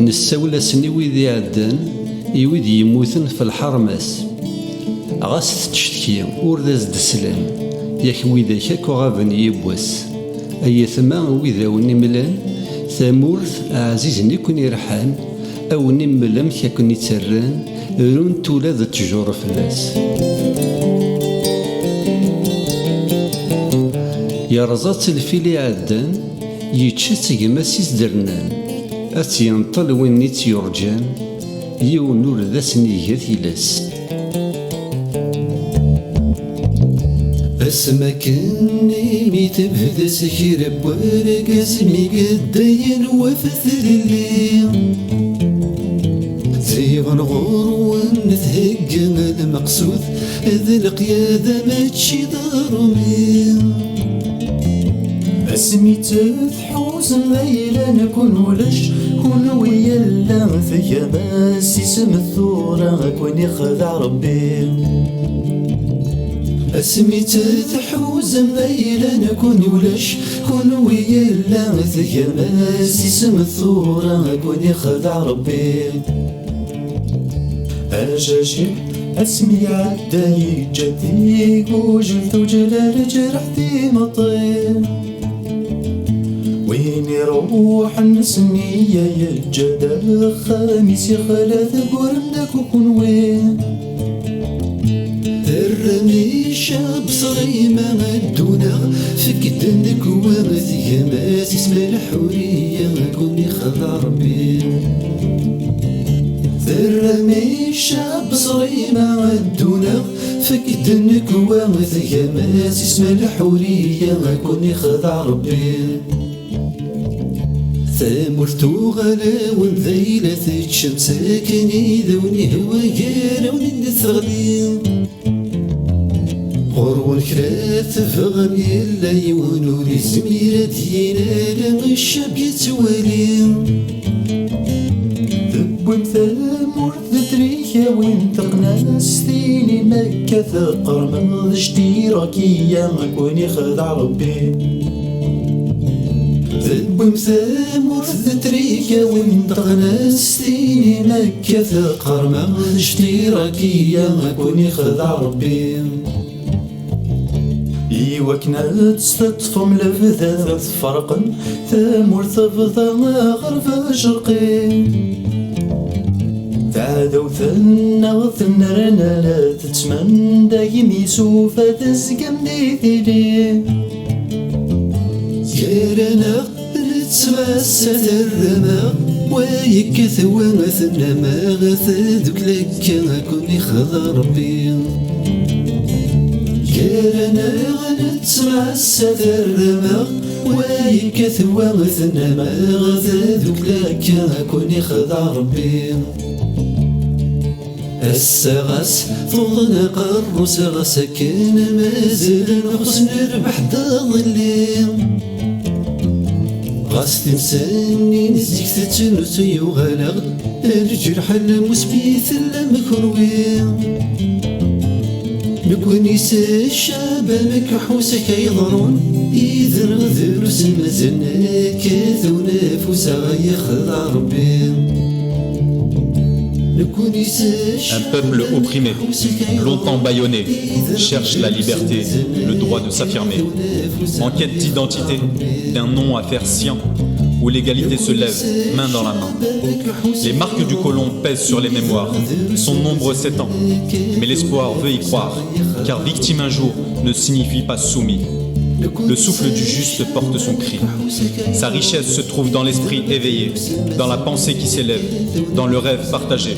نساول سني ويدي عدان يويد يموتن في الحرماس غاس تشتكي ورداز دسلان ياك ويدا كاكو غابن يبواس أيثما ويدا ونملان ثامورث عزيز نيكون يرحان أو نملم كاكون يتسران رون تولاد تجور فلاس يا رزات الفيلي عدان يتشت جماسيس درنان أتينطل وين نيت يرجان يون نور ذا سنيجات يلاس أسماكني ميت بهذا سكير بوارق اسمي قدين وفثر الليل زي غنغور ونتهجم المقصود ذا القيادة ماتشي ضرمي اسمي تثحوز الليلة نكون ولاش كون ويا اللام فيا باس اسم الثورة كون يخدع ربي اسمي تثحوز الليلة نكون ولاش كون ويا اللام فيا باس اسم الثورة كون يخدع ربي أجاجي اسمي عداي جدي وجلت وجلال جرحتي مطير وين يروح النسمية يجد خميس يخلث قرمدك وكون وين الرميشة بصري ما مدونا فكدنك ومثي ماس اسم الحورية كون يخضع ربي الرميشة بصري ما مدونا فكدنك ومثي ماس اسم الحورية كون يخضع ربي ثامرتو غلا ونذيلة الشمس كني ذوني هوايا ونثغلي غرون كرات فغم يلا يونوري زميرات ينال الشاب يتوالي ذبون ثامر ذتريكا وين تقنا ستيني مكة ثقر اشتراكية كون يخدع ربي ذبون ثامر ذتريكا وين تقنا ستيني مكة ثقر اشتراكية كون يخدع ربي إيوكنا تستطفم لفذا فرقا ثامر ثفضا غرف شرقي تعادوا ثنا ثنرنا لا تتمن دايم يسوفا تسقم ديثيلي كيرنا نتسمس الرما ويكث ومثلنا ما غث لك كوني خضر ربي كيرنا نتسمس الرما ويكث ومثلنا ما غث لك كوني خضر ربي السغس طولنا قرص غسكن مازال نقص نربح دا ظلي غاس تمساني نزيك تتنس يغلغ الجرح المسبيث المكروي نكوني الشعب مكحوسك يضرون إذن غذر سمزلنا كاثو نفوس غيخضع ربي Un peuple opprimé, longtemps bâillonné, cherche la liberté, le droit de s'affirmer. En quête d'identité, d'un nom à faire sien, où l'égalité se lève, main dans la main. Les marques du colon pèsent sur les mémoires, son nombre s'étend, mais l'espoir veut y croire, car victime un jour ne signifie pas soumis. Le souffle du juste porte son cri. Sa richesse se trouve dans l'esprit éveillé, dans la pensée qui s'élève, dans le rêve partagé.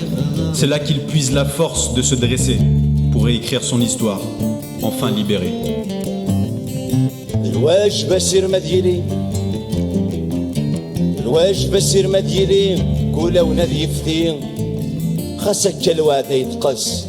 C'est là qu'il puise la force de se dresser pour réécrire son histoire, enfin libéré. الواجب سير مديلي الواجب سير مديلي كولا ونادي يفتي خاصك الوعد يتقص